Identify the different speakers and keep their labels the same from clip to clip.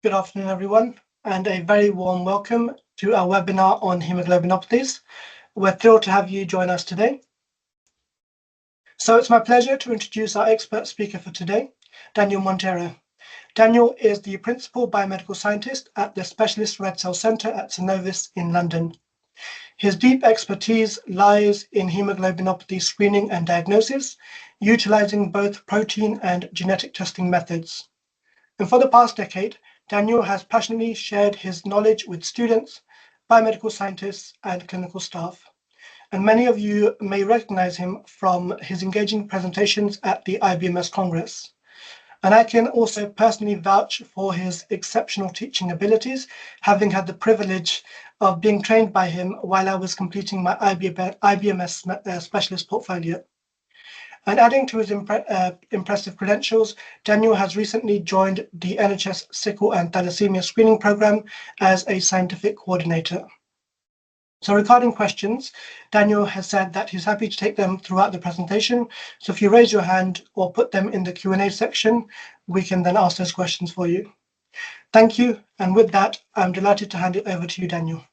Speaker 1: Good afternoon, everyone, and a very warm welcome to our webinar on haemoglobinopathies. We're thrilled to have you join us today. So it's my pleasure to introduce our expert speaker for today, Daniel Montero. Daniel is the Principal Biomedical Scientist at the Specialist Red Cell Centre at Synovis in London. His deep expertise lies in haemoglobinopathy screening and diagnosis, utilising both protein and genetic testing methods. And for the past decade, Daniel has passionately shared his knowledge with students, biomedical scientists, and clinical staff. And many of you may recognize him from his engaging presentations at the IBMS Congress. And I can also personally vouch for his exceptional teaching abilities, having had the privilege of being trained by him while I was completing my IBMS specialist portfolio. And adding to his impressive credentials, Daniel has recently joined the NHS Sickle and Thalassemia Screening Programme as a scientific coordinator. So regarding questions, Daniel has said that he's happy to take them throughout the presentation. So if you raise your hand or put them in the Q&A section, we can then ask those questions for you. Thank you. And with that, I'm delighted to hand it over to you, Daniel.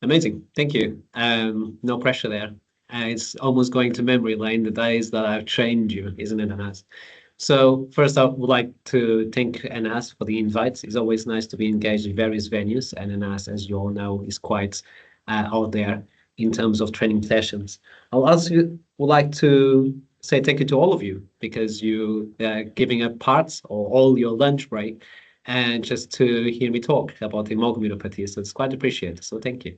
Speaker 2: Amazing. Thank you. No pressure there. It's almost going to memory lane, the days that I've trained you, isn't it, Anas? So first, I would like to thank Anas for the invites. It's always nice to be engaged in various venues, and Anas, as you all know, is quite out there in terms of training sessions. I'll also would like to say thank you to all of you because you giving up parts or all your lunch break and just to hear me talk about haemoglobinopathies. So it's quite appreciated. So thank you.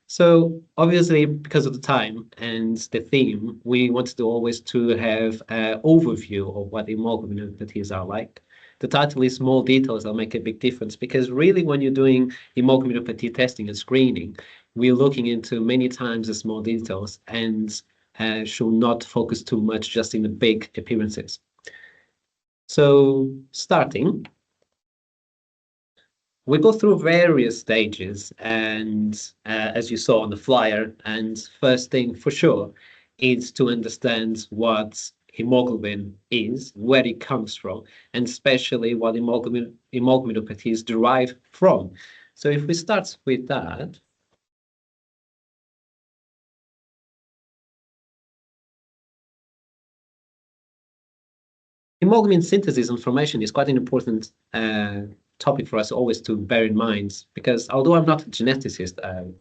Speaker 2: So obviously, because of the time and the theme, we wanted to always to have an overview of what haemoglobinopathies are like. The title is Small Details That Make a Big Difference, because really when you're doing haemoglobinopathy testing and screening, we're looking into many times the small details and should not focus too much just in the big appearances. So starting, we go through various stages, and as you saw on the flyer, and first thing for sure is to understand what hemoglobin is, where it comes from, and especially what haemoglobinopathies derive from. So if we start with that, hemoglobin synthesis and formation is quite an important topic for us always to bear in mind, because although I'm not a geneticist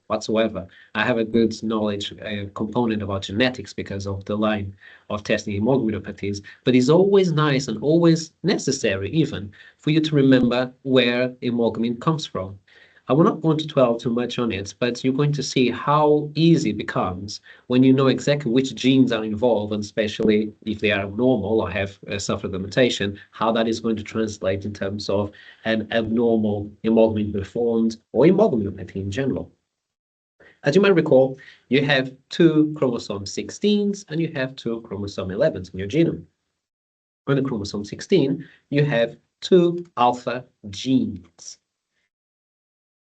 Speaker 2: whatsoever, I have a good knowledge component about genetics because of the line of testing haemoglobinopathies, but it's always nice and always necessary even for you to remember where hemoglobin comes from. I will not want to dwell too much on it, but you're going to see how easy it becomes when you know exactly which genes are involved, and especially if they are abnormal or have suffered a mutation, how that is going to translate in terms of an abnormal hemoglobin performed or haemoglobinopathy in general. As you might recall, you have two chromosome 16s and you have two chromosome 11s in your genome. On the chromosome 16, you have two alpha genes.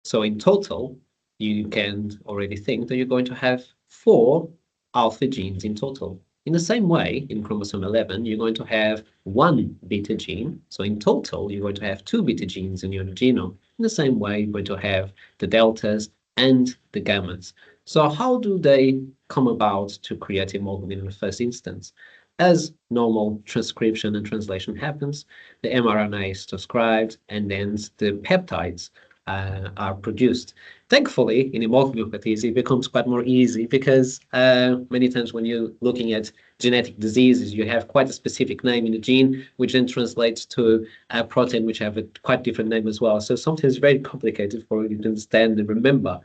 Speaker 2: So in total, you can already think that you're going to have 4 alpha genes in total. In the same way, in chromosome 11, you're going to have 1 beta gene. So in total, you're going to have 2 beta genes in your genome. In the same way, you're going to have the deltas and the gammas. So how do they come about to create hemoglobin in the first instance? As normal transcription and translation happens, the mRNA is transcribed and then the peptides are produced. Thankfully, in haemoglobinopathies, it becomes quite more easy because many times when you're looking at genetic diseases, you have quite a specific name in the gene, which then translates to a protein which have a quite different name as well. So sometimes it's very complicated for you to understand and remember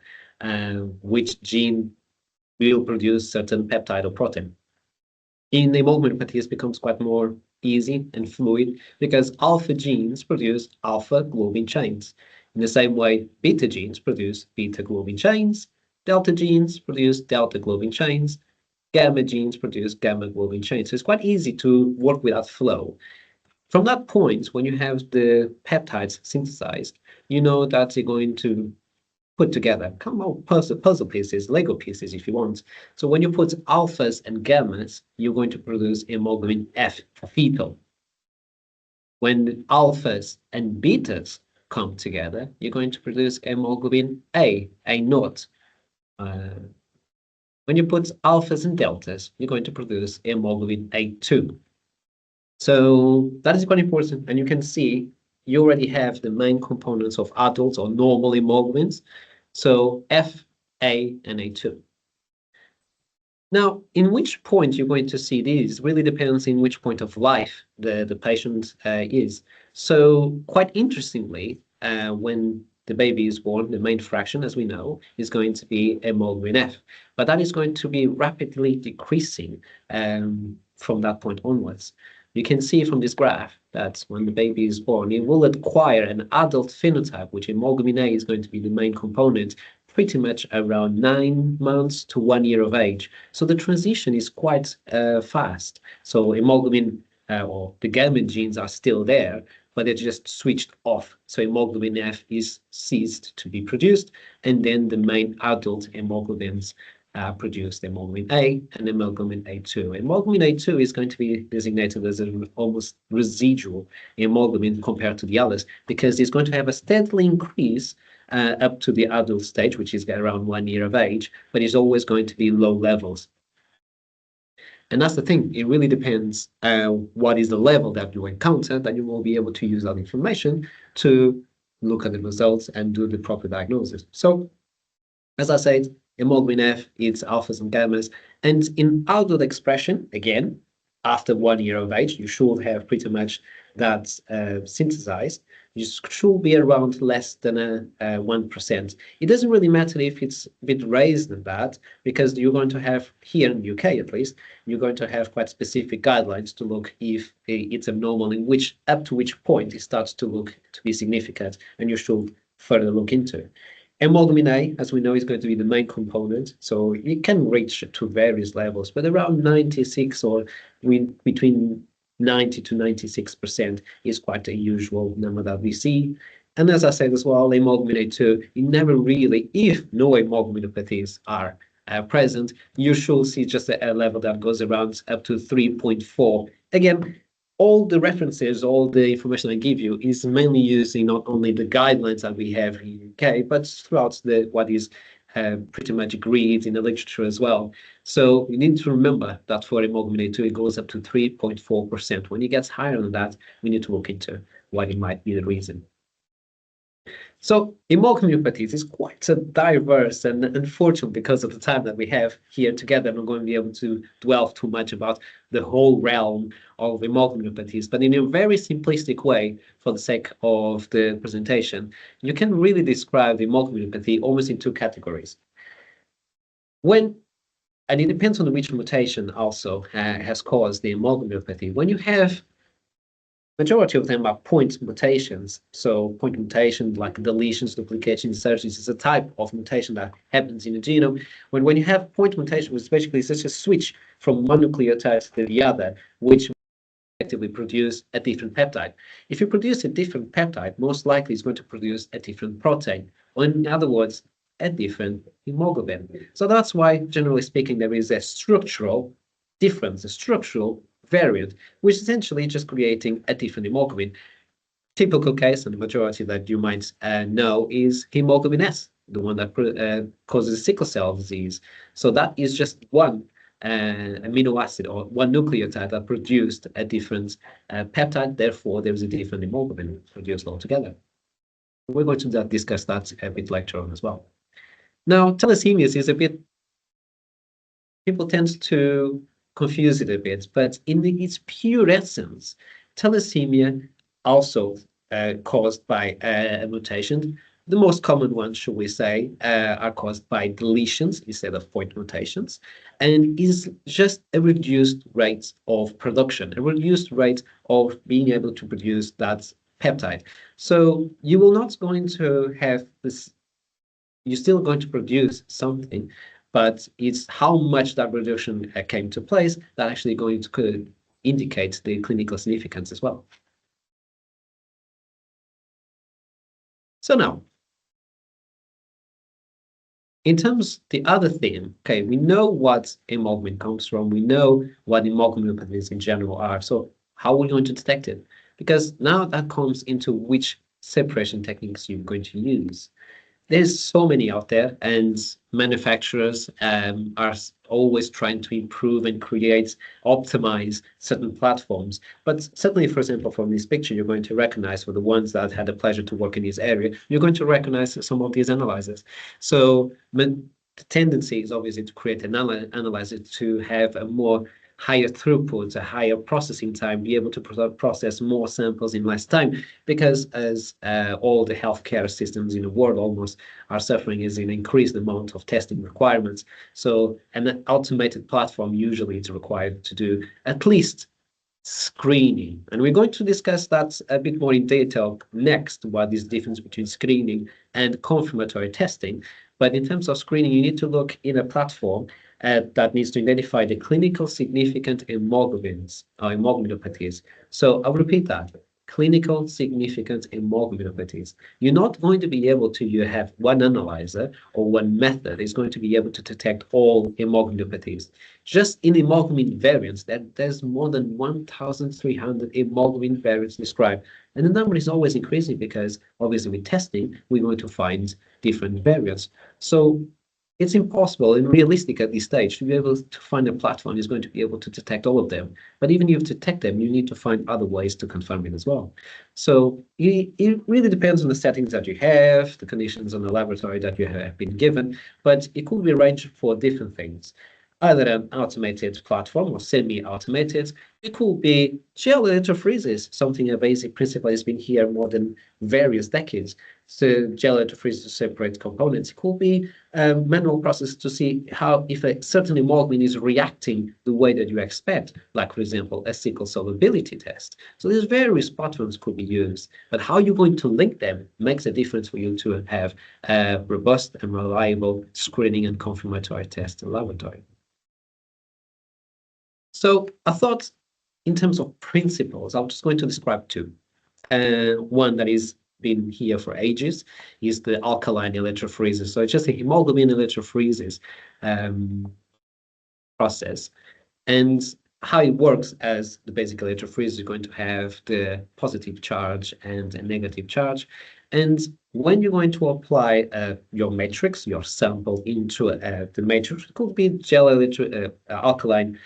Speaker 2: which gene will produce certain peptide or protein. In haemoglobinopathies, it becomes quite more easy and fluid because alpha genes produce alpha globin chains. In the same way, beta genes produce beta globin chains, delta genes produce delta globin chains, gamma genes produce gamma globin chains. So it's quite easy to work with that flow. From that point, when you have the peptides synthesized, you know that you're going to put together puzzle pieces, Lego pieces if you want. So when you put alphas and gammas, you're going to produce hemoglobin F, fetal. When alphas and betas come together, you're going to produce hemoglobin A naught. When you put alphas and deltas, you're going to produce hemoglobin A2. So that is quite important. And you can see you already have the main components of adults or normal hemoglobins. So F, A, and A2. Now, in which point you're going to see these really depends in which point of life the patient is. So quite interestingly, when the baby is born, the main fraction, as we know, is going to be hemoglobin F. But that is going to be rapidly decreasing from that point onwards. You can see from this graph that when the baby is born, it will acquire an adult phenotype, which hemoglobin A is going to be the main component, pretty much around 9 months to 1 year of age. So the transition is quite fast. So hemoglobin or the gamma genes are still there, but they're just switched off. So hemoglobin F is ceased to be produced, and then the main adult hemoglobins produced, hemoglobin A and hemoglobin A2. Hemoglobin A2 is going to be designated as an almost residual hemoglobin compared to the others, because it's going to have a steadily increase up to the adult stage, which is around 1 year of age, but it's always going to be low levels. And that's the thing, it really depends what is the level that you encounter, that you will be able to use that information to look at the results and do the proper diagnosis. So, as I said, hemoglobin F, it's alphas and gammas. And in adult expression, again, after 1 year of age, you should have pretty much that synthesized. You should be around less than a 1%. It doesn't really matter if it's a bit raised than that, because you're going to have, here in the UK at least, you're going to have quite specific guidelines to look if it's abnormal, in which up to which point it starts to look to be significant, and you should further look into it. Hemoglobin A, as we know, is going to be the main component, so it can reach to various levels, but around 96 or between 90 to 96% is quite a usual number that we see. And as I said as well, hemoglobin A2, it never really, if no haemoglobinopathies are present, you should see just a level that goes around up to 3.4. Again, all the references, all the information I give you is mainly using not only the guidelines that we have in the UK, but throughout what is pretty much agreed in the literature as well. So you need to remember that for hemoglobin A2, it goes up to 3.4%. When it gets higher than that, we need to look into what it might be the reason. So haemoglobinopathies is quite a diverse, and unfortunately, because of the time that we have here together, I'm not going to be able to dwell too much about the whole realm of haemoglobinopathies, but in a very simplistic way, for the sake of the presentation, you can really describe the haemoglobinopathy almost in two categories. And it depends on which mutation also has caused the haemoglobinopathy. When you have majority of them are point mutations. So point mutation, like deletions, duplications, insertions, is a type of mutation that happens in the genome. When you have point mutation, which is basically such a switch from one nucleotide to the other, which effectively produce a different peptide. If you produce a different peptide, most likely it's going to produce a different protein, or in other words, a different hemoglobin. So that's why, generally speaking, there is a structural difference, a structural variant, which is essentially just creating a different hemoglobin. Typical case, and the majority that you might know, is hemoglobin S, the one that causes sickle cell disease. So that is just one amino acid or one nucleotide that produced a different peptide. Therefore, there is a different hemoglobin produced altogether. We're going to discuss that a bit later on as well. Now, thalassemias is a bit, people tend to confuse it a bit, but in its pure essence, thalassemia also caused by a mutation. The most common ones, should we say, are caused by deletions instead of point mutations, and is just a reduced rate of production, a reduced rate of being able to produce that peptide. So you will not going to have this, you're still going to produce something, but it's how much that reduction came to place that actually going to could indicate the clinical significance as well. So now, in terms of the other theme, okay, we know what hemoglobin comes from, we know what hemoglobinopathies in general are. So how are we going to detect it? because now that comes into which separation techniques you're going to use. There's so many out there, and manufacturers are always trying to improve and create, optimize certain platforms. But certainly, for example, from this picture, you're going to recognize, for the ones that had the pleasure to work in this area, you're going to recognize some of these analyzers. So the tendency is obviously to create an analyzer to have a more higher throughput, a higher processing time, be able to process more samples in less time, because as all the healthcare systems in the world almost are suffering is an increased amount of testing requirements. So an automated platform usually is required to do at least screening. And we're going to discuss that a bit more in detail next, what is the difference between screening and confirmatory testing. But in terms of screening, you need to look in a platform that needs to identify the clinical significant hemoglobins or haemoglobinopathies. So I'll repeat that. Clinical significant haemoglobinopathies. You're not going to be able to have one analyzer or one method is going to be able to detect all haemoglobinopathies. Just in hemoglobin variants, there's more than 1,300 hemoglobin variants described. And the number is always increasing because obviously with testing, we're going to find different variants. So it's impossible and realistic at this stage to be able to find a platform is going to be able to detect all of them. But even if you detect them, you need to find other ways to confirm it as well. So it really depends on the settings that you have, the conditions on the laboratory that you have been given, but it could be arranged for different things. Either an automated platform or semi-automated. It could be gel electrophoresis, something a basic principle has been here more than various decades. So gel electrophoresis to separate components. It could be a manual process to see how if a certain hemoglobin is reacting the way that you expect, like for example, a sickle solubility test. So there's various platforms could be used, but how you're going to link them makes a difference for you to have a robust and reliable screening and confirmatory test in laboratory. So I thought in terms of principles, I'm just going to describe two. One that is been here for ages is the alkaline electrophoresis. So it's just a hemoglobin electrophoresis process. And how it works as the basic electrophoresis is going to have the positive charge and a negative charge. And when you're going to apply your matrix, your sample into the matrix, it could be gel alkaline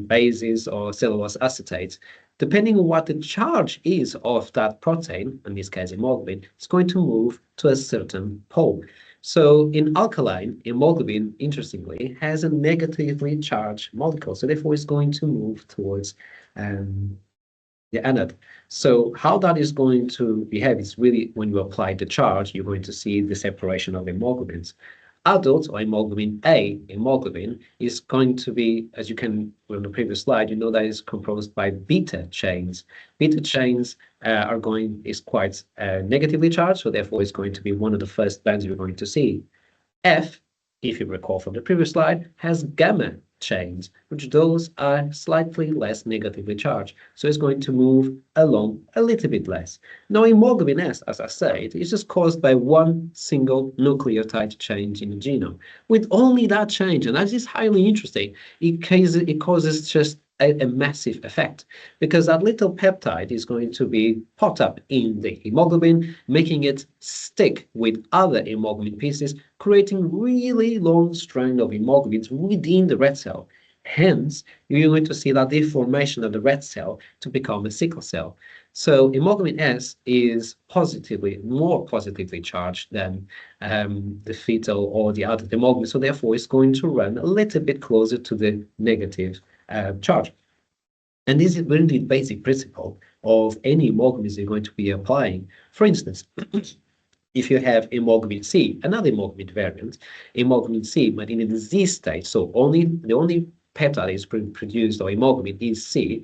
Speaker 2: bases or cellulose acetate. Depending on what the charge is of that protein, in this case hemoglobin, it's going to move to a certain pole. So in alkaline, hemoglobin, interestingly, has a negatively charged molecule. So therefore, it's going to move towards the anode. So how that is going to behave is really when you apply the charge, you're going to see the separation of hemoglobins. Adult or hemoglobin A, hemoglobin, is going to be, as you can, on the previous slide, you know that is composed by beta chains. Beta chains is quite negatively charged, so therefore it's going to be one of the first bands you're going to see. F, if you recall from the previous slide, has gamma chains, which those are slightly less negatively charged. So it's going to move along a little bit less. Now, hemoglobin S, as I said, is just caused by one single nucleotide change in the genome. With only that change, and that is highly interesting, it causes just a massive effect, because that little peptide is going to be popped up in the hemoglobin, making it stick with other hemoglobin pieces, creating really long strand of hemoglobins within the red cell. Hence, you're going to see that deformation of the red cell to become a sickle cell. So hemoglobin S is more positively charged than the fetal or the adult hemoglobin. So therefore, it's going to run a little bit closer to the negative charge. And this is really the basic principle of any hemoglobin you're going to be applying. For instance, if you have hemoglobin C, another hemoglobin variant, hemoglobin C, but in a disease state, so the only peptide is produced, or hemoglobin is C,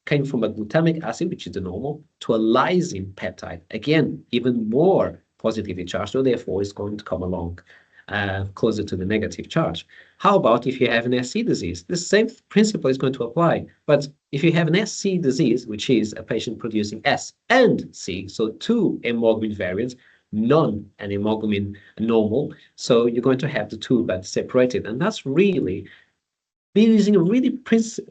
Speaker 2: came from a glutamic acid, which is the normal, to a lysine peptide. Again, even more positively charged, so therefore it's going to come along closer to the negative charge. How about if you have an SC disease? The same principle is going to apply. But if you have an SC disease, which is a patient producing S and C, so two hemoglobin variants, none and hemoglobin normal, so you're going to have the two bands separated. And that's really be using a really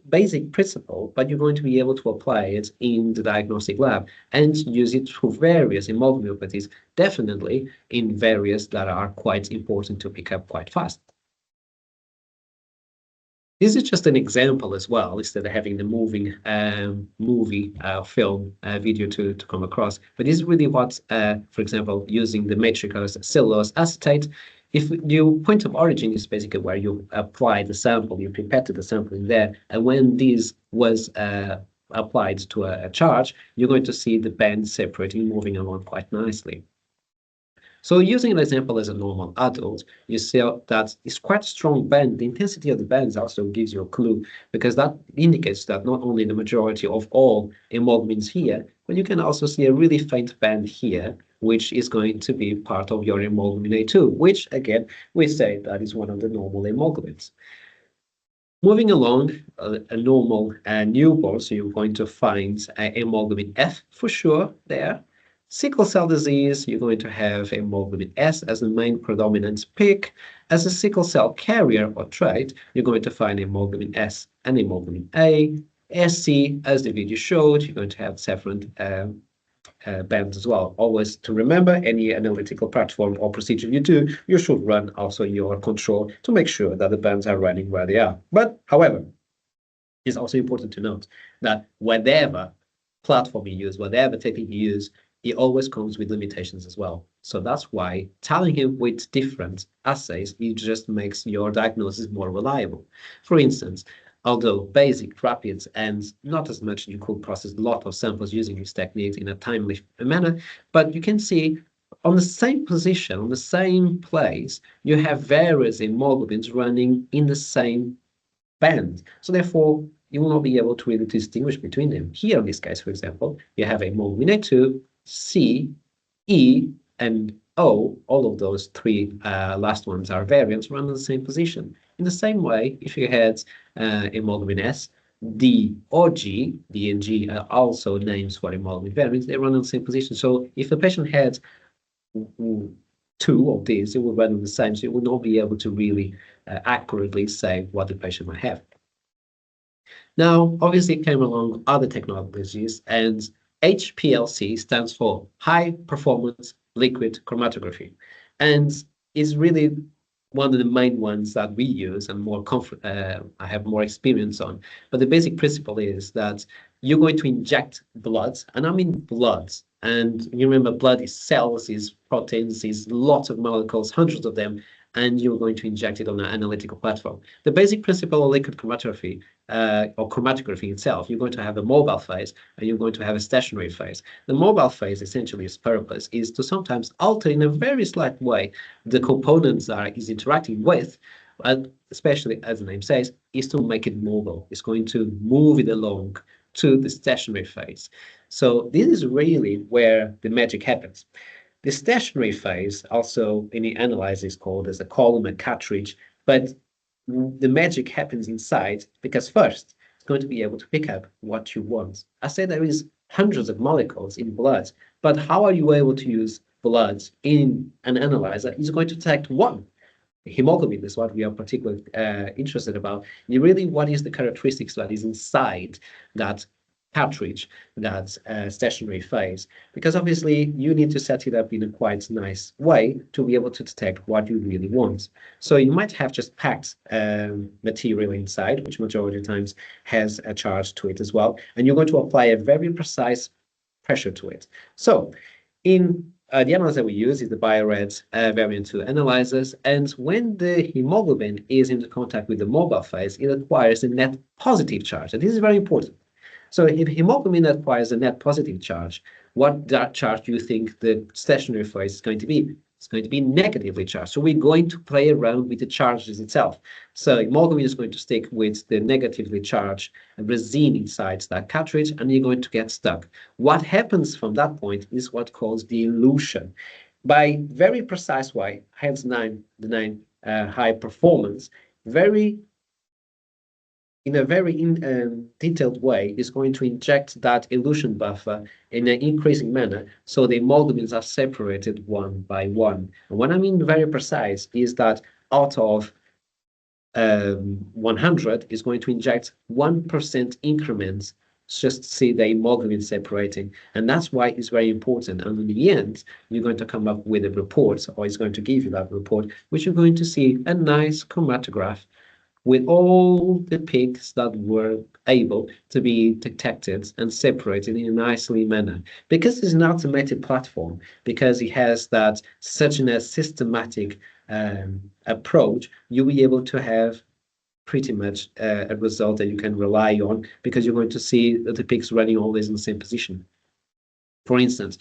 Speaker 2: basic principle, but you're going to be able to apply it in the diagnostic lab and use it for various hemoglobinopathies, definitely in various that are quite important to pick up quite fast. This is just an example as well, instead of having the moving film video to come across. But this is really what, for example, using the matrix as cellulose acetate. If your point of origin is basically where you apply the sample, you pipetted the sample in there, and when this was applied to a charge, you're going to see the band separating, moving along quite nicely. So using an example as a normal adult, you see that it's quite a strong band. The intensity of the bands also gives you a clue, because that indicates that not only the majority of all hemoglobins here, but you can also see a really faint band here, which is going to be part of your hemoglobin A2, which again, we say that is one of the normal hemoglobins. Moving along, a normal newborn, so you're going to find hemoglobin F for sure there. Sickle cell disease, you're going to have hemoglobin S as the main predominant peak. As a sickle cell carrier or trait, you're going to find hemoglobin S and hemoglobin A. SC, as the video showed, you're going to have different bands as well. Always to remember, any analytical platform or procedure you do, you should run also your control to make sure that the bands are running where they are. But however, it's also important to note that whatever platform you use, whatever technique you use, it always comes with limitations as well. So that's why telling him with different assays, it just makes your diagnosis more reliable. For instance, although basic, rapid, and not as much, you could process a lot of samples using these techniques in a timely manner, but you can see on the same position, on the same place, you have various hemoglobins running in the same band. So therefore, you will not be able to really distinguish between them. Here in this case, for example, you have hemoglobin A2, C, E, and O. All of those three last ones are variants run in the same position. In the same way, if you had hemoglobin S, D, or G, D and G are also names for hemoglobin variants, they run in the same position. So if a patient had two of these, it would run in the same, so you would not be able to really accurately say what the patient might have. Now, obviously, came along other technologies, and HPLC stands for High Performance Liquid Chromatography, and is really one of the main ones that we use and I have more experience on. But the basic principle is that you're going to inject blood, and I mean blood. And you remember, blood is cells, is proteins, is lots of molecules, hundreds of them, and you're going to inject it on an analytical platform. The basic principle of liquid chromatography or chromatography itself, you're going to have a mobile phase and you're going to have a stationary phase. The mobile phase, essentially, its purpose is to sometimes alter in a very slight way the components that is interacting with, and especially, as the name says, is to make it mobile. It's going to move it along to the stationary phase. So this is really where the magic happens. The stationary phase, also in the analyzer, is called as a column and cartridge, but the magic happens inside, because first, it's going to be able to pick up what you want. I say there is hundreds of molecules in blood, but how are you able to use blood in an analyzer? It's going to detect one. Hemoglobin is what we are particularly interested about. And really, what is the characteristics that is inside that cartridge, that stationary phase? Because obviously you need to set it up in a quite nice way to be able to detect what you really want. So you might have just packed material inside, which majority of times has a charge to it as well, and you're going to apply a very precise pressure to it. So in the analyzer we use is the BioRed variant 2 analyzers, and when the hemoglobin is in contact with the mobile phase, it acquires a net positive charge, and this is very important. So if hemoglobin acquires a net positive charge, what that charge do you think the stationary phase is going to be? It's going to be negatively charged. So we're going to play around with the charges itself. So hemoglobin is going to stick with the negatively charged resin inside that cartridge, and you're going to get stuck. What happens from that point is what calls dilution. By very precise way, hence the name high performance, in a very detailed way, is going to inject that elution buffer in an increasing manner, so the hemoglobins are separated one by one. And what I mean very precise is that out of 100 is going to inject 1% increments just to see the hemoglobin separating. And that's why it's very important. And in the end, you're going to come up with a report, or it's going to give you that report, which you're going to see a nice chromatograph with all the peaks that were able to be detected and separated in a nicely manner. Because it's an automated platform, because it has that such a systematic approach, you'll be able to have pretty much a result that you can rely on, because you're going to see the peaks running always in the same position. For instance,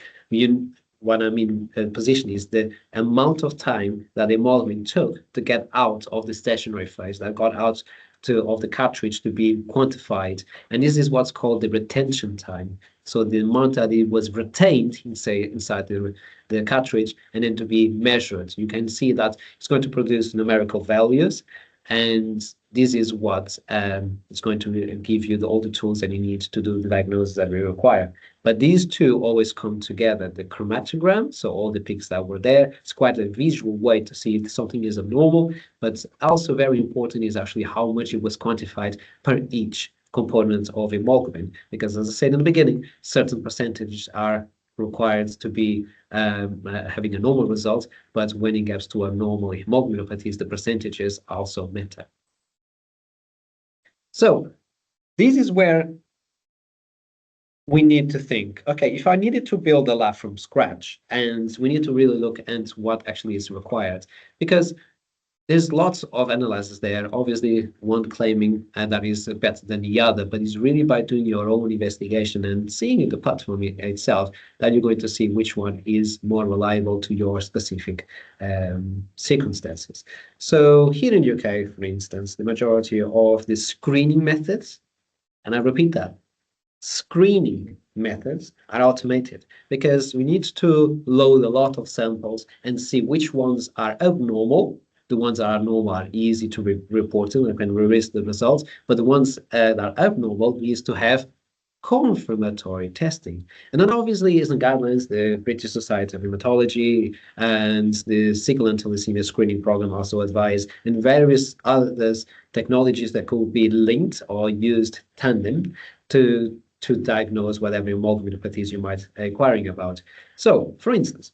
Speaker 2: what I mean position is the amount of time that the hemoglobin took to get out of the stationary phase, that got out of the cartridge to be quantified. And this is what's called the retention time. So the amount that it was retained inside the cartridge and then to be measured. You can see that it's going to produce numerical values, and this is what is going to give you all the tools that you need to do the diagnosis that we require. But these two always come together. The chromatogram, so all the peaks that were there, it's quite a visual way to see if something is abnormal, but also very important is actually how much it was quantified per each component of hemoglobin. Because as I said in the beginning, certain percentages are required to be having a normal result, but when it gets to abnormal haemoglobinopathies, the percentages also matter. So this is where we need to think, okay, if I needed to build a lab from scratch, and we need to really look at what actually is required, because there's lots of analysis there, obviously one claiming that is better than the other, but it's really by doing your own investigation and seeing the platform itself that you're going to see which one is more reliable to your specific circumstances. So here in the UK, for instance, the majority of the screening methods, and I repeat that, screening methods are automated, because we need to load a lot of samples and see which ones are abnormal. The ones that are normal are easy to report to and can release the results, but the ones that are abnormal needs to have confirmatory testing. And then obviously is the guidelines, the British Society of Hematology and the sickle and thalassemia screening program also advise, and various other technologies that could be linked or used tandem to diagnose whatever haemoglobinopathies you might be inquiring about. So, for instance,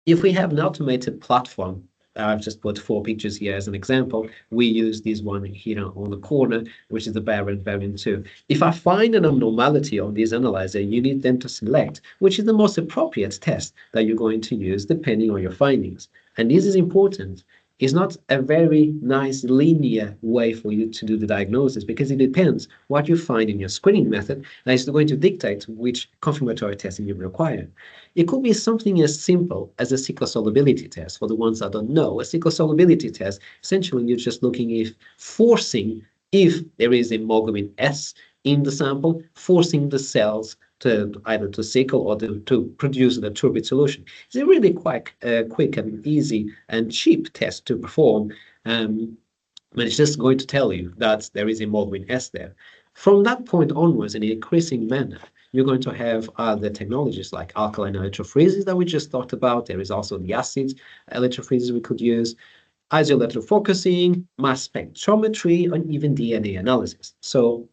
Speaker 2: if we have an automated platform, I've just put 4 pictures here as an example. We use this one here on the corner, which is the variant 2. If I find an abnormality on this analyzer, you need then to select which is the most appropriate test that you're going to use depending on your findings. And this is important. It's not a very nice linear way for you to do the diagnosis, because it depends what you find in your screening method that is going to dictate which confirmatory testing you require. It could be something as simple as a sickle solubility test. For the ones that don't know, a sickle solubility test, essentially you're just looking if there is hemoglobin S in the sample, forcing the cells to either to sickle or to produce the turbid solution. It's a really quite quick and easy and cheap test to perform, but it's just going to tell you that there is hemoglobin S there. From that point onwards, in an increasing manner, you're going to have other technologies like alkaline electrophoresis that we just talked about. There is also the acid electrophoresis we could use, isoelectrofocusing, mass spectrometry, and even DNA analysis. So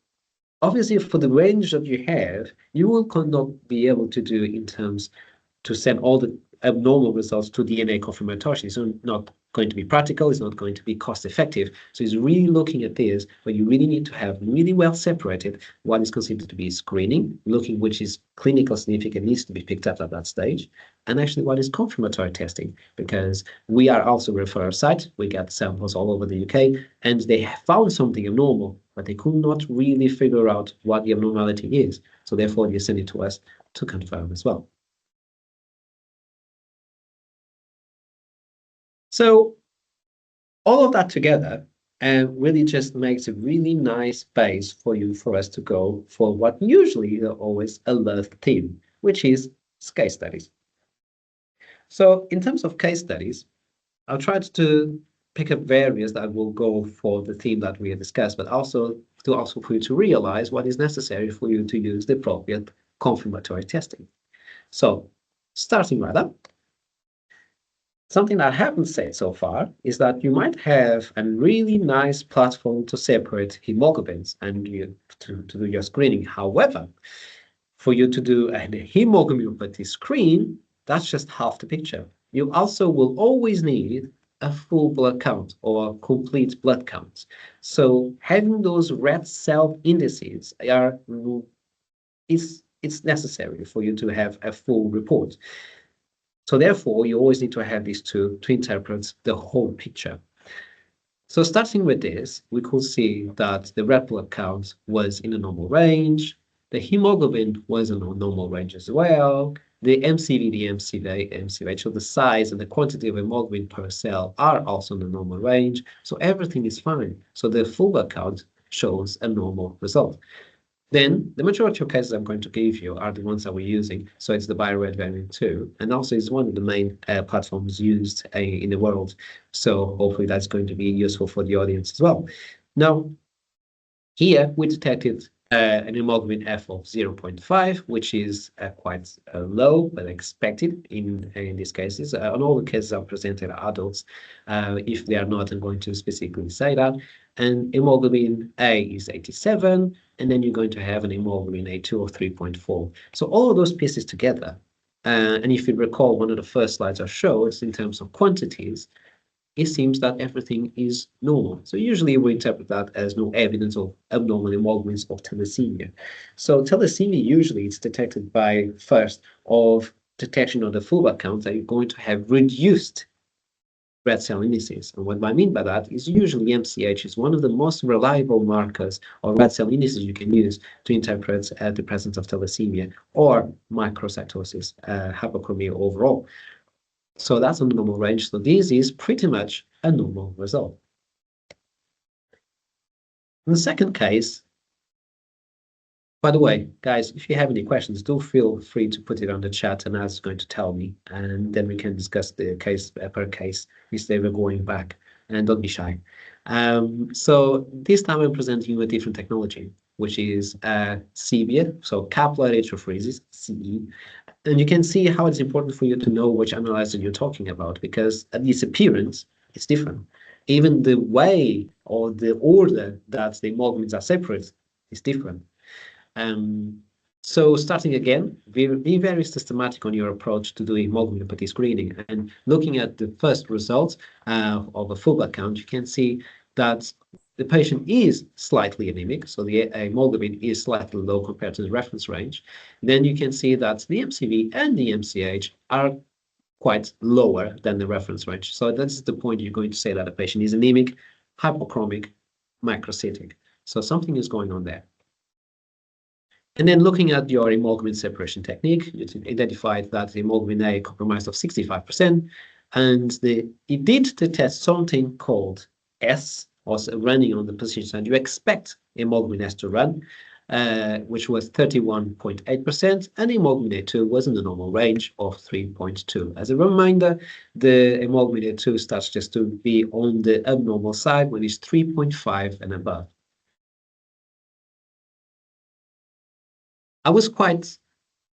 Speaker 2: obviously, for the range that you have, you will not be able to do in terms to send all the abnormal results to DNA confirmatory. It's not going to be practical. It's not going to be cost effective. So it's really looking at this, but you really need to have really well separated what is considered to be screening, looking which is clinical significant needs to be picked up at that stage, and actually what is confirmatory testing, because we are also a referral site. We get samples all over the UK, and they have found something abnormal, but they could not really figure out what the abnormality is. So therefore, they send it to us to confirm as well. So all of that together really just makes a really nice base for us to go for what usually is always a loved theme, which is case studies. So in terms of case studies, I'll try to pick up various that will go for the theme that we have discussed, but also for you to realize what is necessary for you to use the appropriate confirmatory testing. So starting right up. Something that I haven't said so far is that you might have a really nice platform to separate hemoglobins and to do your screening. However, for you to do a hemoglobinopathy screen, that's just half the picture. You also will always need a full blood count or complete blood count. So having those red cell indices it's necessary for you to have a full report. So therefore, you always need to have these two to interpret the whole picture. So starting with this, we could see that the red blood count was in a normal range. The hemoglobin was in a normal range as well. The MCV, the MCV, so the size and the quantity of hemoglobin per cell are also in the normal range. So everything is fine. So the full blood count shows a normal result. Then the majority of cases I'm going to give you are the ones that we're using. So it's the BioRed variant 2, and also it's one of the main platforms used in the world. So hopefully that's going to be useful for the audience as well. Now, here we detected an hemoglobin F of 0.5, which is quite low, but expected in these cases. On all the cases I've presented are adults. If they are not, I'm going to specifically say that. And hemoglobin A is 87, and then you're going to have an hemoglobin A2 of 3.4. So all of those pieces together, and if you recall one of the first slides I showed in terms of quantities, it seems that everything is normal. So usually we interpret that as no evidence of abnormal hemoglobins of thalassemia. So thalassemia usually it's detected by first of detection of the full blood count that you're going to have reduced red cell indices. And what I mean by that is usually MCH is one of the most reliable markers or red cell indices you can use to interpret the presence of thalassemia or microcytosis, hypochromia overall. So that's a normal range. So this is pretty much a normal result. In the second case, by the way, guys, if you have any questions, do feel free to put it on the chat and As is going to tell me, and then we can discuss the case per case instead of going back, and don't be shy. So this time I'm presenting you a different technology, which is CEBIA, so capillary electrophoresis, CE. And you can see how it's important for you to know which analyzer you're talking about, because at its appearance, it's different. Even the way or the order that the hemoglobins are separate is different. So starting again, be very systematic on your approach to doing hemoglobinopathy screening. And looking at the first results of a full blood count, you can see that the patient is slightly anemic, so the hemoglobin is slightly low compared to the reference range. Then you can see that the MCV and the MCH are quite lower than the reference range. So that's the point you're going to say that a patient is anemic, hypochromic, microcytic. So something is going on there. And then looking at your hemoglobin separation technique, you identified that the hemoglobin A compromised of 65%, and it did detect something called S, also running on the position that you expect hemoglobin S to run, which was 31.8%, and hemoglobin A2 was in the normal range of 3.2. As a reminder, the hemoglobin A2 starts just to be on the abnormal side when it's 3.5 and above. I was quite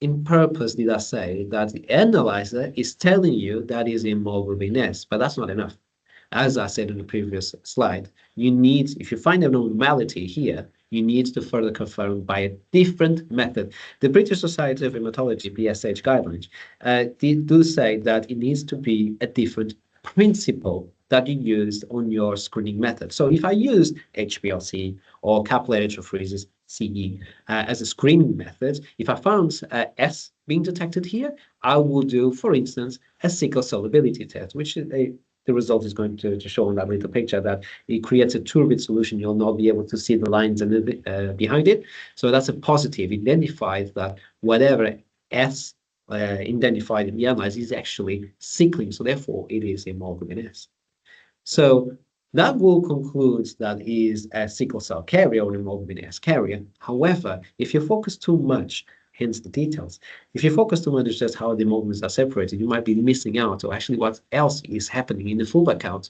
Speaker 2: in purpose, did I say, that the analyzer is telling you that is hemoglobin S, but that's not enough. As I said in the previous slide, you need, if you find abnormality here, you need to further confirm by a different method. The British Society of Hematology, BSH guidelines, do say that it needs to be a different principle that you used on your screening method. So if I use HPLC or capillary electrophoresis, CE, as a screening method, if I found S being detected here, I will do, for instance, a sickle solubility test, which is the result is going to show on that little picture that it creates a turbid solution. You'll not be able to see the lines behind it. So that's a positive. It identifies that whatever S identified in the analysis is actually sickling. So therefore, it is hemoglobin S. So that will conclude that is a sickle cell carrier or hemoglobin S carrier. However, if you focus too much, hence the details, if you focus too much on just how the hemoglobins are separated, you might be missing out or actually what else is happening in the full blood count.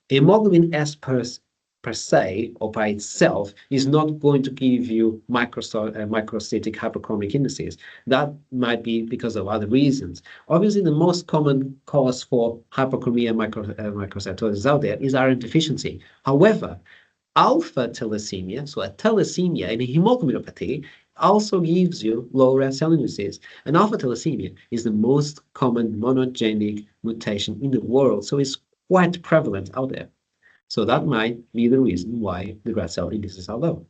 Speaker 2: Hemoglobin S per per se or by itself is not going to give you microcytic hyperchromic indices. That might be because of other reasons. Obviously, the most common cause for hyperchromia microcytosis out there is iron deficiency. However, alpha thalassemia, so a thalassemia in a hemoglobinopathy, also gives you low red cell indices. And alpha thalassemia is the most common monogenic mutation in the world, so it's quite prevalent out there. So that might be the reason why the red cell indices are low.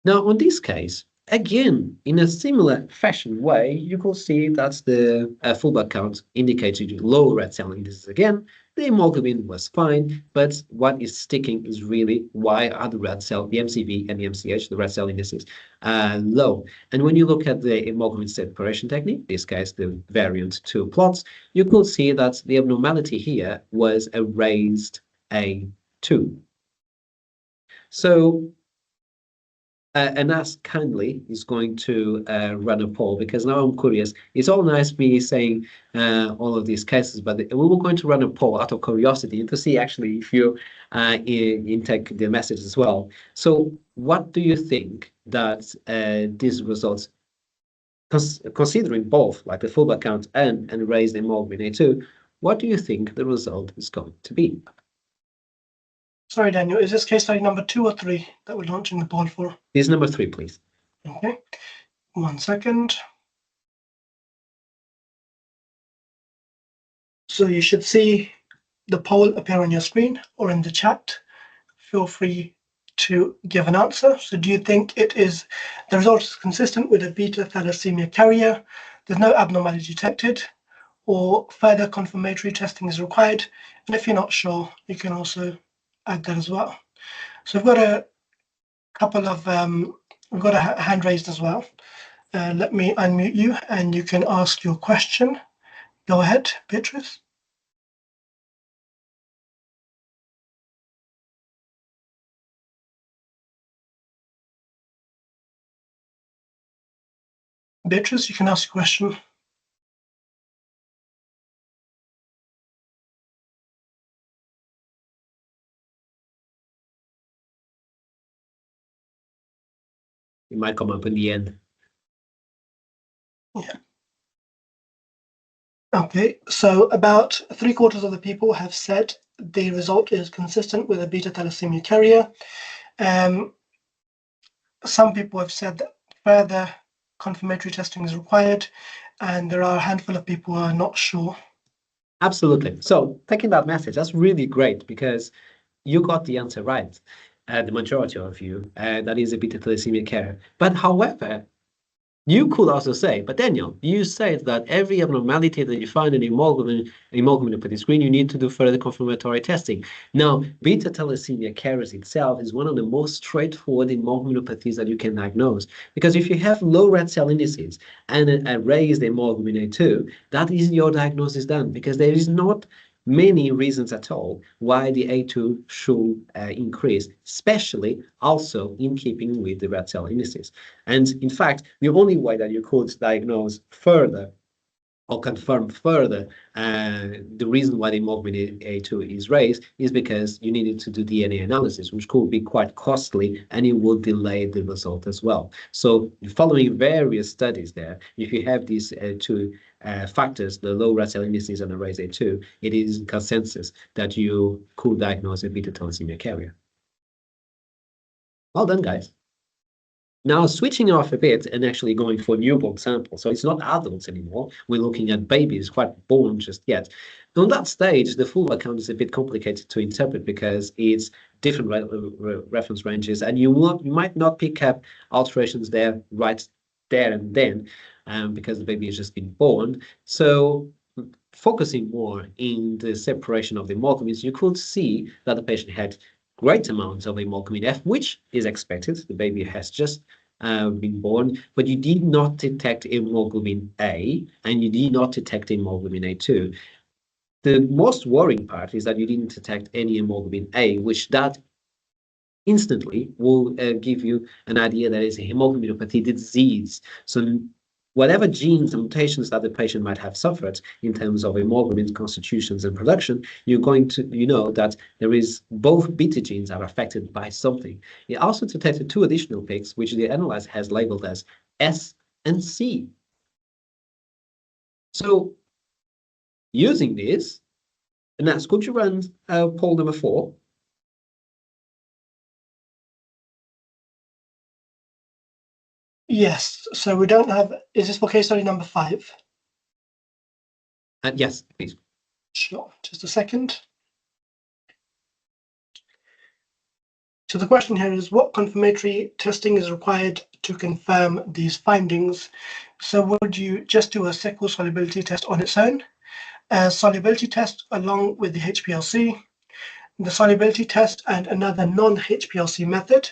Speaker 2: Now, on this case, again, in a similar fashion way, you could see that the full blood count indicated low red cell indices again. The hemoglobin was fine, but what is sticking is really why are the red cell, the MCV and the MCH, the red cell indices, low. And when you look at the hemoglobin separation technique, this case, the variant 2 plots, you could see that the abnormality here was a raised A2. So and Ask Kindly is going to run a poll because now I'm curious. It's all nice me saying all of these cases, but we were going to run a poll out of curiosity and to see actually if you intake the message as well. So what do you think that these results, considering both like the full blood count and raised hemoglobin A2, what do you think the result is going to be?
Speaker 1: Sorry, Daniel, is this case study number 2 or 3 that we're launching the poll for?
Speaker 2: This is number 3, please.
Speaker 1: Okay, 1 second. So you should see the poll appear on your screen or in the chat. Feel free to give an answer. So do you think the result is consistent with a beta thalassemia carrier? There's no abnormality detected, or further confirmatory testing is required? And if you're not sure, you can also add that as well. So we've got a couple of, we've got a hand raised as well. Let me unmute you and you can ask your question. Go ahead, Beatrice. Beatrice, you can ask a question.
Speaker 2: It might come up in the end.
Speaker 1: Yeah. Okay, so about 3/4 of the people have said the result is consistent with a beta thalassemia carrier. Some people have said that further confirmatory testing is required, and there are a handful of people who are not sure.
Speaker 2: Absolutely. So taking that message, that's really great because you got the answer right. The majority of you, that is a beta thalassemia carrier. But however, you could also say, but Daniel, you said that every abnormality that you find in hemoglobinopathy screen, you need to do further confirmatory testing. Now, beta thalassemia carriers itself is one of the most straightforward hemoglobinopathies that you can diagnose. Because if you have low red cell indices and a raised hemoglobin A2, that is your diagnosis done because there is not many reasons at all why the A2 should increase, especially also in keeping with the red cell indices. And in fact, the only way that you could diagnose further or confirm further the reason why the hemoglobin A2 is raised is because you needed to do DNA analysis, which could be quite costly and it would delay the result as well. So following various studies there, if you have these two factors, the low red cell indices and the raised A2, it is consensus that you could diagnose a beta thalassemia carrier. Well done, guys. Now, switching off a bit and actually going for newborn samples. So it's not adults anymore. We're looking at babies quite born just yet. On that stage, the full account is a bit complicated to interpret because it's different reference ranges, and you might not pick up alterations there right there and then because the baby has just been born. So focusing more in the separation of the hemoglobins, you could see that the patient had great amounts of hemoglobin F, which is expected. The baby has just been born, but you did not detect hemoglobin A and you did not detect hemoglobin A2. The most worrying part is that you didn't detect any hemoglobin A, which that instantly will give you an idea that it's a hemoglobinopathy disease. So whatever genes and mutations that the patient might have suffered in terms of hemoglobin constitutions and production, you're going to, you know, that there is both beta genes are affected by something. It also detected two additional peaks, which the analyzer has labeled as S and C. So using this, and that's, could you run poll number 4?
Speaker 1: Yes, so we don't have, is this for case study number 5?
Speaker 2: Yes, please.
Speaker 1: Sure, just a second. So the question here is, what confirmatory testing is required to confirm these findings? So would you just do a sickle solubility test on its own, a solubility test along with the HPLC, the solubility test and another non-HPLC method,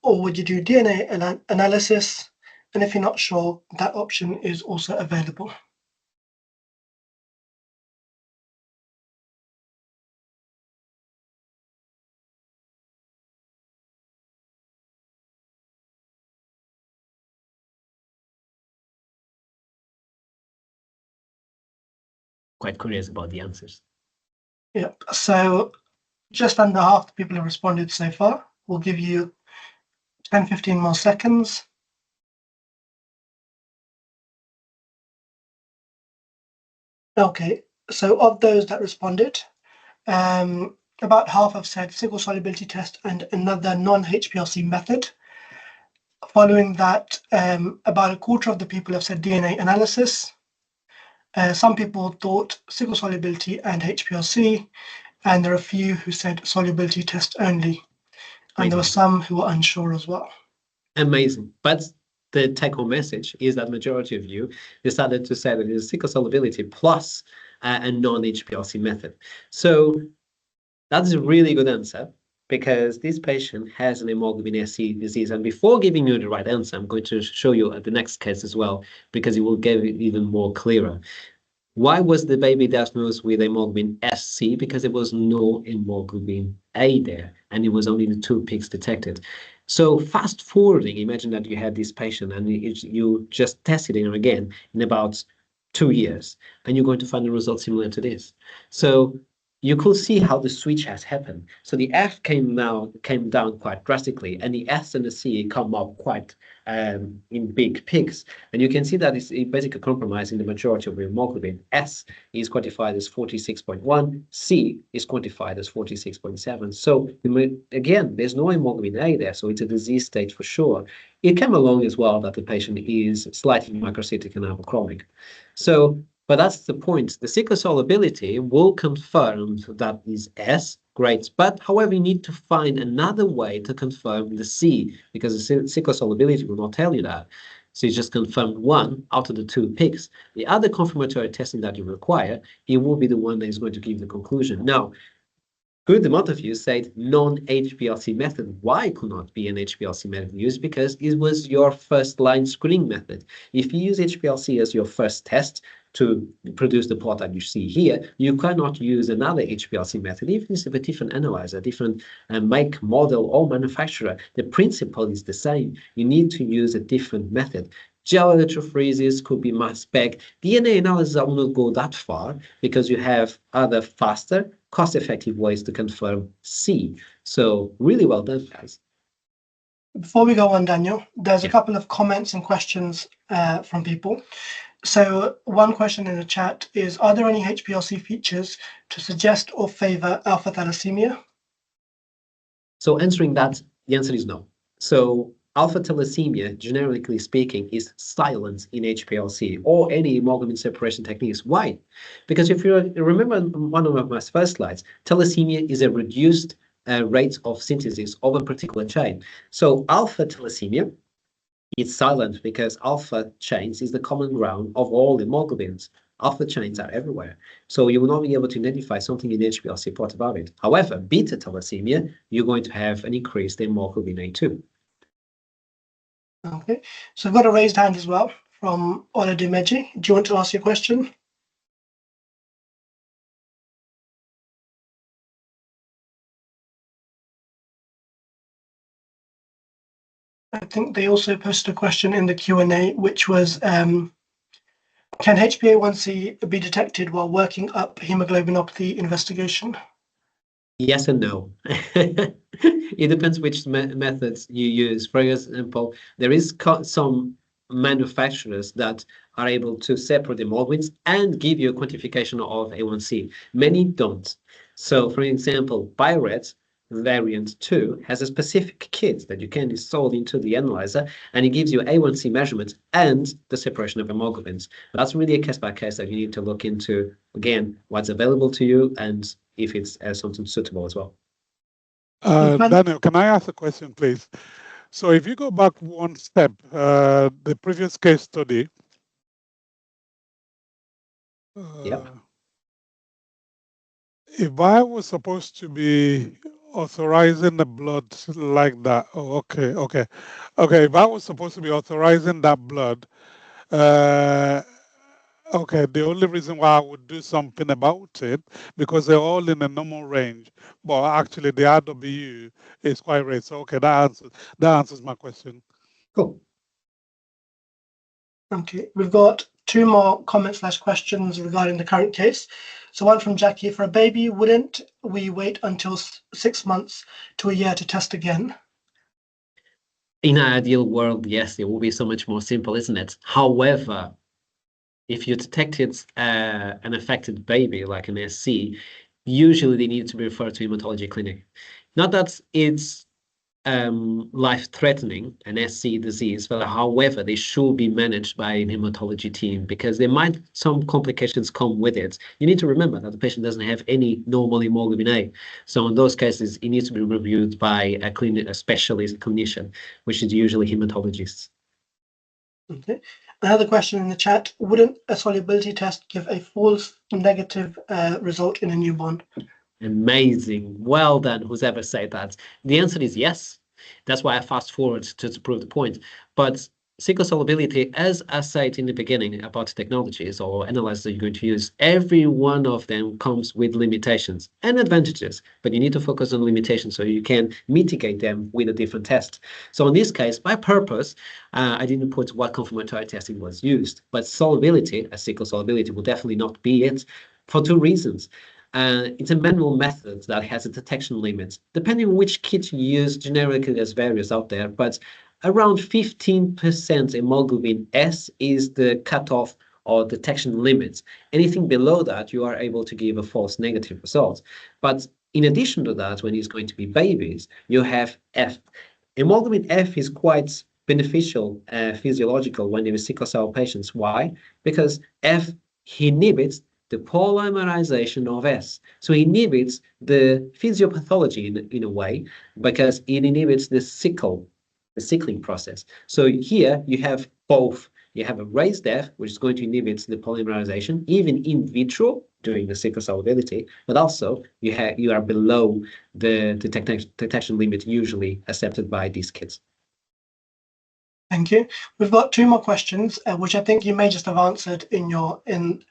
Speaker 1: or would you do DNA analysis? And if you're not sure, that option is also available.
Speaker 2: Quite curious about the answers.
Speaker 1: Yep, so just under half the people have responded so far. We'll give you 10-15 more seconds. Okay, so of those that responded, about half have said sickle solubility test and another non-HPLC method. Following that, about a quarter of the people have said DNA analysis. Some people thought sickle solubility and HPLC, and there are a few who said solubility test only. And there were some who were unsure as well.
Speaker 2: Amazing. But the take-home message is that majority of you decided to say that it is sickle solubility plus a non-HPLC method. So that's a really good answer, because this patient has an hemoglobin SC disease. And before giving you the right answer, I'm going to show you the next case as well, because it will get it even more clearer. Why was the baby diagnosed with hemoglobin SC? Because there was no hemoglobin A there, and it was only the 2 peaks detected. So fast forwarding, imagine that you had this patient and you just tested him again in about 2 years, and you're going to find a result similar to this. So you could see how the switch has happened. So the F came down quite drastically, and the S and the C come up quite in big peaks. And you can see that it's basically compromising the majority of hemoglobin. S is quantified as 46.1, C is quantified as 46.7. So again, there's no hemoglobin A there, so it's a disease state for sure. It came along as well that the patient is slightly microcytic and hypochromic. So, but that's the point. The sickle solubility will confirm that is S, great. But however, you need to find another way to confirm the C, because the sickle solubility will not tell you that. So you just confirmed 1 out of the 2 peaks. The other confirmatory testing that you require, it will be the one that is going to give the conclusion. Now, good amount of you said non-HPLC method. Why could not be an HPLC method used? Because it was your first line screening method. If you use HPLC as your first test to produce the plot that you see here, you cannot use another HPLC method, even if it's a different analyzer, different make, model, or manufacturer. The principle is the same. You need to use a different method. Gel electrophoresis could be mass spec. DNA analysis, I will not go that far, because you have other faster, cost-effective ways to confirm C. So really well done, guys.
Speaker 1: Before we go on, Daniel, there's a couple of comments and questions from people. So one question in the chat is, are there any HPLC features to suggest or favor alpha thalassemia?
Speaker 2: So answering that, the answer is no. So alpha thalassemia, generically speaking, is silent in HPLC or any hemoglobin separation techniques. Why? Because if you remember one of my first slides, thalassemia is a reduced rate of synthesis of a particular chain. So alpha thalassemia, it's silent because alpha chains is the common ground of all hemoglobins. Alpha chains are everywhere. So you will not be able to identify something in HPLC report about it. However, beta thalassemia, you're going to have an increased hemoglobin A2.
Speaker 1: Okay, so I've got a raised hand as well from Ola Dimeji. Do you want to ask your question? I think they also posted a question in the Q&A, which was, can HbA1c be detected while working up hemoglobinopathy investigation?
Speaker 2: Yes and no. It depends which methods you use. For example, there is some manufacturers that are able to separate the hemoglobins and give you a quantification of A1C. Many don't. So, for example, Bioret variant 2 has a specific kit that you can install into the analyzer, and it gives you A1C measurements and the separation of hemoglobins. But that's really a case by case that you need to look into, again, what's available to you and if it's something suitable as well.
Speaker 3: Daniel, can I ask a question, please? So if you go back one step, the previous case study,
Speaker 2: Yep.
Speaker 3: If I was supposed to be authorizing the blood like that, okay. If I was supposed to be authorizing that blood, okay, the only reason why I would do something about it, because they're all in a normal range, but actually the RW is quite rare. So okay, that answers my question.
Speaker 2: Cool.
Speaker 1: Okay, we've got two more comments/questions regarding the current case. So one from Jackie: for a baby, wouldn't we wait until 6 months to a year to test again?
Speaker 2: In an ideal world, yes, it will be so much more simple, isn't it? However, if you detected an affected baby, like an SC, usually they need to be referred to hematology clinic. Not that it's life-threatening, an SC disease, but however, they should be managed by a hematology team because some complications come with it. You need to remember that the patient doesn't have any normal hemoglobin A. So in those cases, it needs to be reviewed by a specialist clinician, which is usually hematologists.
Speaker 1: Okay. Another question in the chat: wouldn't a solubility test give a false negative result in a newborn?
Speaker 2: Amazing. Well done, who's ever said that. The answer is yes. That's why I fast forward to prove the point. But sickle solubility, as I said in the beginning about technologies or analyzers that you're going to use, every one of them comes with limitations and advantages, but you need to focus on limitations so you can mitigate them with a different test. So in this case, by purpose, I didn't put what confirmatory testing was used, but solubility, a sickle solubility, will definitely not be it for two reasons. It's a manual method that has a detection limit. Depending on which kit you use, generically there's various out there, but around 15% hemoglobin S is the cutoff or detection limit. Anything below that, you are able to give a false negative result. But in addition to that, when it's going to be babies, you have F. Hemoglobin F is quite beneficial, physiological when there is sickle cell patients. Why? Because F inhibits the polymerization of S. So it inhibits the physiopathology in a way because it inhibits the sickling process. So here you have both. You have a raised F, which is going to inhibit the polymerization, even in vitro during the sickle solubility, but also you are below the detection limit usually accepted by these kids.
Speaker 1: Thank you. We've got two more questions, which I think you may just have answered in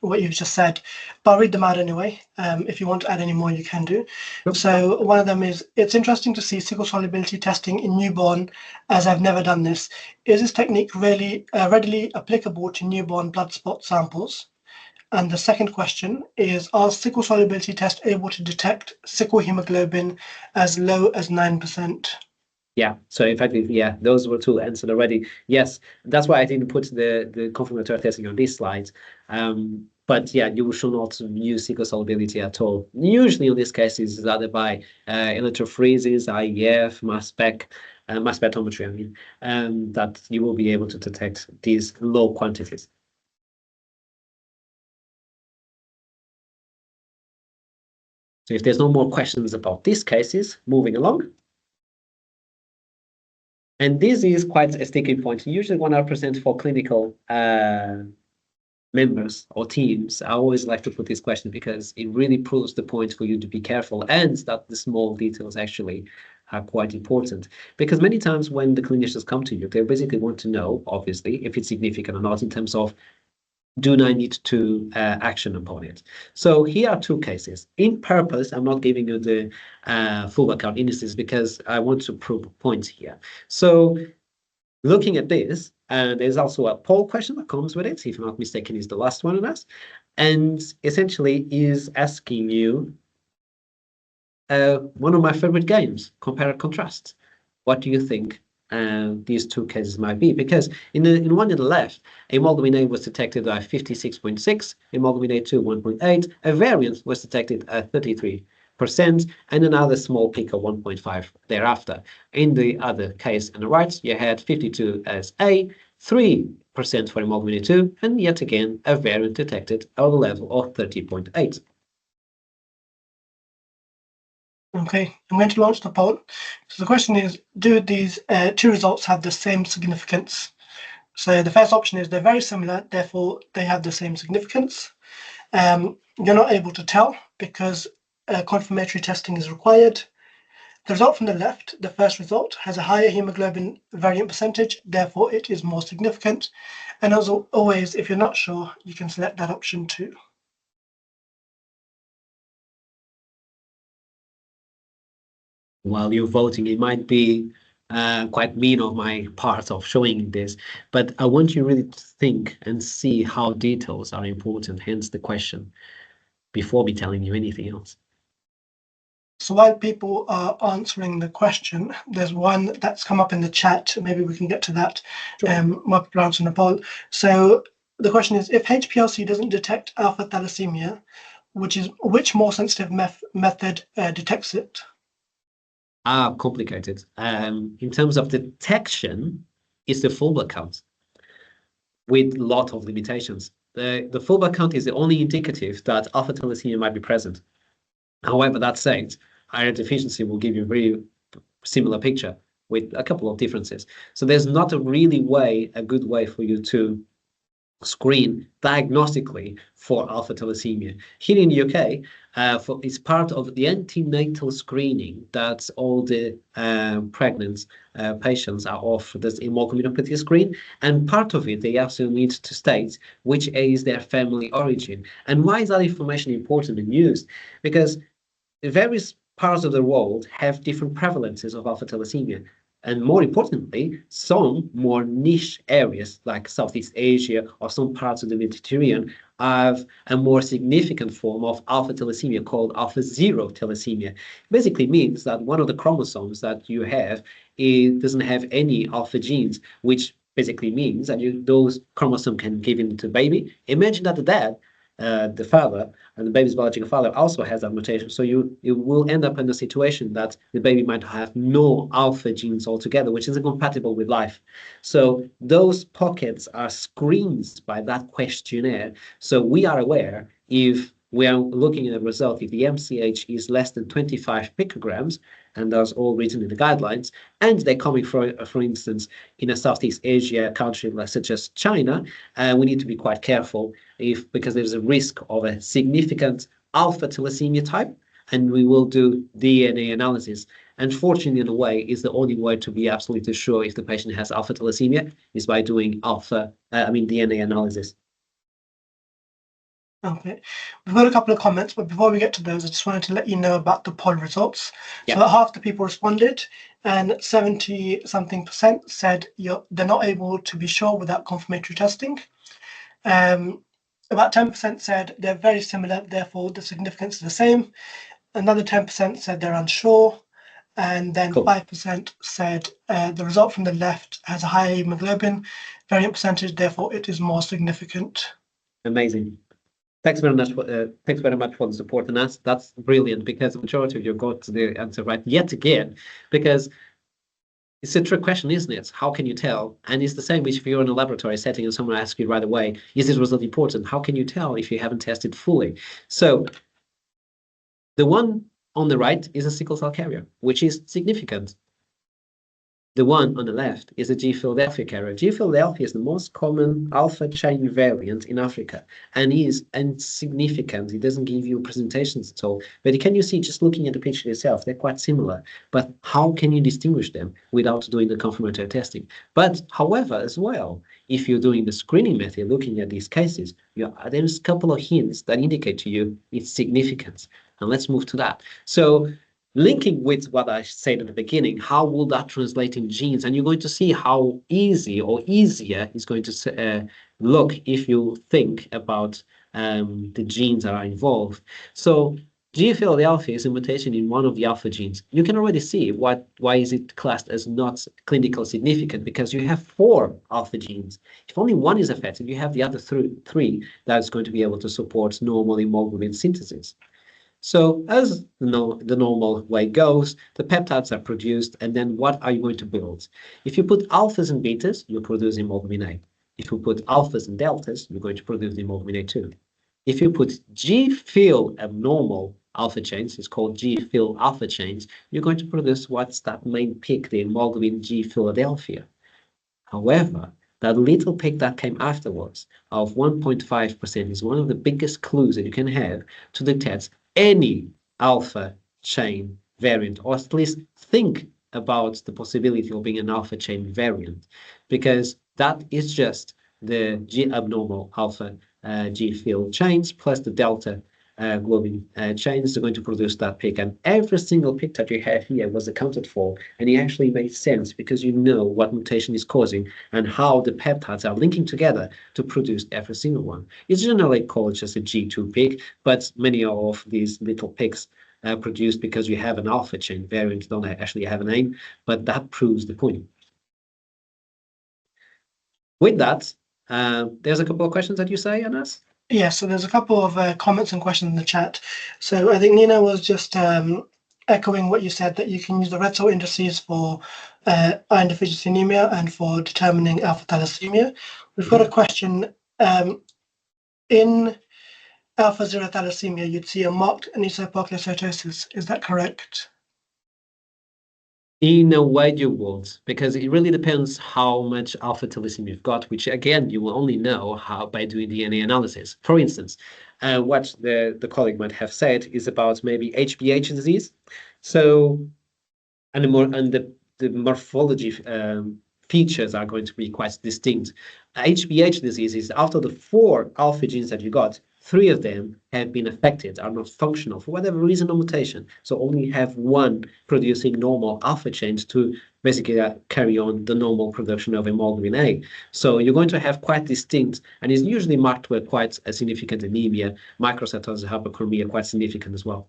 Speaker 1: what you've just said, but I'll read them out anyway. If you want to add any more, you can do.
Speaker 2: Yep.
Speaker 1: So one of them is: it's interesting to see sickle solubility testing in newborn, as I've never done this. Is this technique really readily applicable to newborn blood spot samples? And the second question is: are sickle solubility tests able to detect sickle hemoglobin as low as 9%?
Speaker 2: Yeah, so in fact, yeah, those were two answered already. Yes, that's why I didn't put the confirmatory testing on this slide. But yeah, you should not use sickle solubility at all. Usually, in these cases, is either by electrophoresis, IEF, mass spec, mass spectrometry. I mean, that you will be able to detect these low quantities. So if there's no more questions about these cases, moving along. And this is quite a sticking point. Usually when I present for clinical members or teams, I always like to put this question because it really proves the point for you to be careful and that the small details actually are quite important. Because many times when the clinicians come to you, they basically want to know, obviously, if it's significant or not in terms of do I need to action upon it? So here are two cases. In purpose, I'm not giving you the full background indices because I want to prove a point here. So looking at this, and there's also a poll question that comes with it, if I'm not mistaken, is the last one on us, and essentially is asking you one of my favorite games, compare and contrast. What do you think these two cases might be? Because in one on the left, hemoglobin A was detected at 56.6, hemoglobin A2 1.8, a variant was detected at 33%, and another small peak of 1.5 thereafter. In the other case on the right, you had 52 as A, 3% for hemoglobin A2, and yet again a variant detected at a level of 30.8.
Speaker 1: Okay, I'm going to launch the poll. So the question is, do these two results have the same significance? So the first option is they're very similar, therefore they have the same significance. You're not able to tell because confirmatory testing is required. The result from the left, the first result, has a higher hemoglobin variant percentage, therefore it is more significant. And as always, if you're not sure, you can select that option too.
Speaker 2: While you're voting, it might be quite mean of my part of showing this, but I want you really to think and see how details are important, hence the question, before me telling you anything else.
Speaker 1: So while people are answering the question, there's one that's come up in the chat. Maybe we can get to that while people are answering the poll. So the question is, if HPLC doesn't detect alpha thalassemia, which more sensitive method detects it?
Speaker 2: Complicated. In terms of detection, it's the full blood count with a lot of limitations. The full blood count is the only indicative that alpha thalassemia might be present. However, that said, iron deficiency will give you a very similar picture with a couple of differences. So there's not a good way for you to screen diagnostically for alpha thalassemia. Here in the UK, it's part of the antenatal screening that all the pregnant patients are offered this haemoglobinopathy screen, and part of it they also need to state which is their family origin. And why is that information important and used? Because various parts of the world have different prevalences of alpha thalassemia. And more importantly, some more niche areas like Southeast Asia or some parts of the Mediterranean have a more significant form of alpha thalassemia called alpha zero thalassemia. Basically means that one of the chromosomes that you have, it doesn't have any alpha genes, which basically means that those chromosomes can give into baby. Imagine that the dad, the father, and the baby's biological father also has that mutation. So you will end up in a situation that the baby might have no alpha genes altogether, which is incompatible with life. So those pockets are screened by that questionnaire. So we are aware if we are looking at a result, if the MCH is less than 25 picograms, and that's all written in the guidelines, and they're coming for instance, in a Southeast Asia country such as China, we need to be quite careful because there's a risk of a significant alpha thalassemia type, and we will do DNA analysis. Unfortunately, in a way, is the only way to be absolutely sure if the patient has alpha thalassemia is by doing DNA analysis.
Speaker 1: Okay, we've got a couple of comments, but before we get to those, I just wanted to let you know about the poll results.
Speaker 2: Yeah.
Speaker 1: So half the people responded, and 70-something% said they're not able to be sure without confirmatory testing. About 10% said they're very similar, therefore the significance is the same. Another 10% said they're unsure, and then
Speaker 2: Cool.
Speaker 1: 5% said the result from the left has a higher hemoglobin variant percentage, therefore it is more significant.
Speaker 2: Amazing. Thanks very much for the support, and that's brilliant because the majority of you got the answer right yet again, because it's a trick question, isn't it? How can you tell? And it's the same if you're in a laboratory setting and someone asks you right away, is this result important? How can you tell if you haven't tested fully? So the one on the right is a sickle cell carrier, which is significant. The one on the left is a G. Philadelphia carrier. G. Philadelphia is the most common alpha chain variant in Africa and is insignificant. It doesn't give you presentations at all. But can you see, just looking at the picture itself, they're quite similar. But how can you distinguish them without doing the confirmatory testing? But however, as well, if you're doing the screening method, looking at these cases, there's a couple of hints that indicate to you its significance. And let's move to that. So linking with what I said at the beginning, how will that translate in genes? And you're going to see how easy or easier it's going to look if you think about the genes that are involved. So G Philadelphia is a mutation in one of the alpha genes. You can already see why is it classed as not clinically significant, because you have 4 alpha genes. If only one is affected, you have the other three that's going to be able to support normal hemoglobin synthesis. So as the normal way goes, the peptides are produced, and then what are you going to build? If you put alphas and betas, you produce hemoglobin A. If you put alphas and deltas, you're going to produce hemoglobin A2. If you put G-fil abnormal alpha chains, it's called G-fil alpha chains, you're going to produce what's that main peak, the hemoglobin G Philadelphia. However, that little peak that came afterwards of 1.5% is one of the biggest clues that you can have to detect any alpha chain variant, or at least think about the possibility of being an alpha chain variant, because that is just the G abnormal alpha G field chains plus the delta globin chains are going to produce that peak. And every single peak that you have here was accounted for, and it actually made sense because you know what mutation is causing and how the peptides are linking together to produce every single one. It's generally called just a G2 peak, but many of these little peaks produced because you have an alpha chain variant don't actually have a name, but that proves the point. With that, there's a couple of questions that you say, Anas?
Speaker 1: Yeah, so there's a couple of comments and questions in the chat. So I think Nina was just echoing what you said, that you can use the red cell indices for iron deficiency anemia and for determining alpha thalassemia. We've got a question. In alpha zero thalassemia, you'd see a marked aneuploidy. Is that correct?
Speaker 2: In a way you would, because it really depends how much alpha thalassemia you've got, which again, you will only know how by doing DNA analysis. For instance, what the colleague might have said is about maybe HBH disease. So, and the morphology features are going to be quite distinct. HBH disease is after the 4 alpha genes that you got, 3 of them have been affected, are not functional for whatever reason or mutation. So only have 1 producing normal alpha chains to basically carry on the normal production of hemoglobin A. So you're going to have quite distinct, and it's usually marked with quite a significant anemia, microcytosis, hyperchromia, quite significant as well.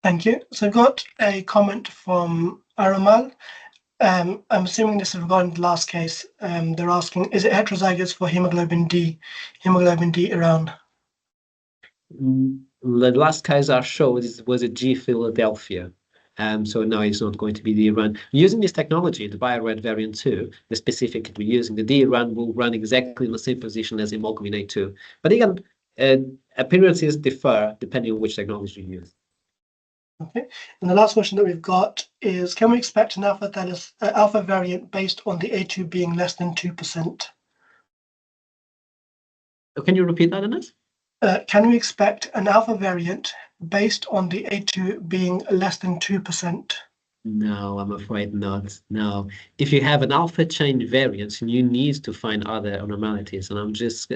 Speaker 1: Thank you. So I've got a comment from Aramal. I'm assuming this is regarding the last case. They're asking, is it heterozygous for hemoglobin D around?
Speaker 2: The last case I showed was a G Philadelphia. So now it's not going to be the run. Using this technology, the BioRed variant 2, the specific we're using, the D run will run exactly in the same position as hemoglobin A2. But again, appearances differ depending on which technology you use.
Speaker 1: Okay, and the last question that we've got is, can we expect an alpha variant based on the A2 being less than 2%?
Speaker 2: Can you repeat that, Annette?
Speaker 1: Can we expect an alpha variant based on the A2 being less than 2%?
Speaker 2: No, I'm afraid not. No. If you have an alpha chain variant, you need to find other abnormalities, and I'm just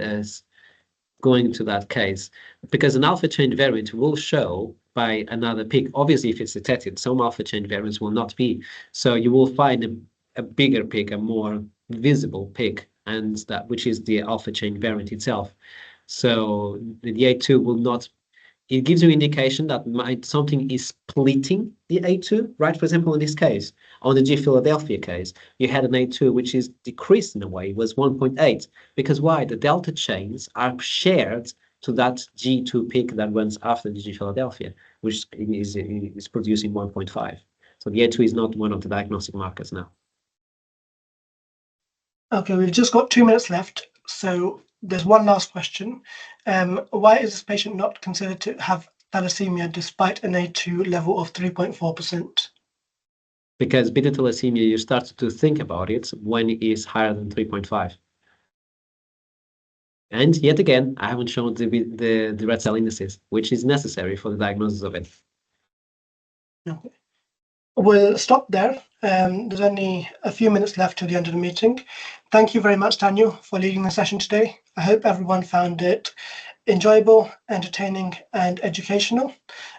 Speaker 2: going to that case, because an alpha chain variant will show by another peak. Obviously, if it's detected, some alpha chain variants will not be. So you will find a bigger peak, a more visible peak, and that which is the alpha chain variant itself. So the A2 will not. It gives you indication that something is splitting the A2, right? For example, in this case, on the G Philadelphia case, you had an A2 which is decreased in a way, it was 1.8. Because why? The delta chains are shared to that G2 peak that runs after the G Philadelphia, which is producing 1.5. So the A2 is not one of the diagnostic markers now.
Speaker 1: Okay, we've just got 2 minutes left. So there's one last question. Why is this patient not considered to have thalassemia despite an A2 level of 3.4%?
Speaker 2: Because beta thalassemia, you start to think about it when it is higher than 3.5. And yet again, I haven't shown the red cell indices, which is necessary for the diagnosis of it.
Speaker 1: Okay. we'll stop there. There's only a few minutes left to the end of the meeting. Thank you very much, Daniel, for leading the session today. I hope everyone found it enjoyable, entertaining, and educational.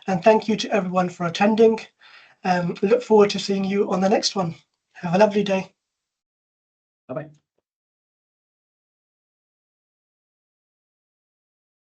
Speaker 1: And thank you to everyone for attending. Look forward to seeing you on the next one. Have a lovely day.
Speaker 2: Bye-bye.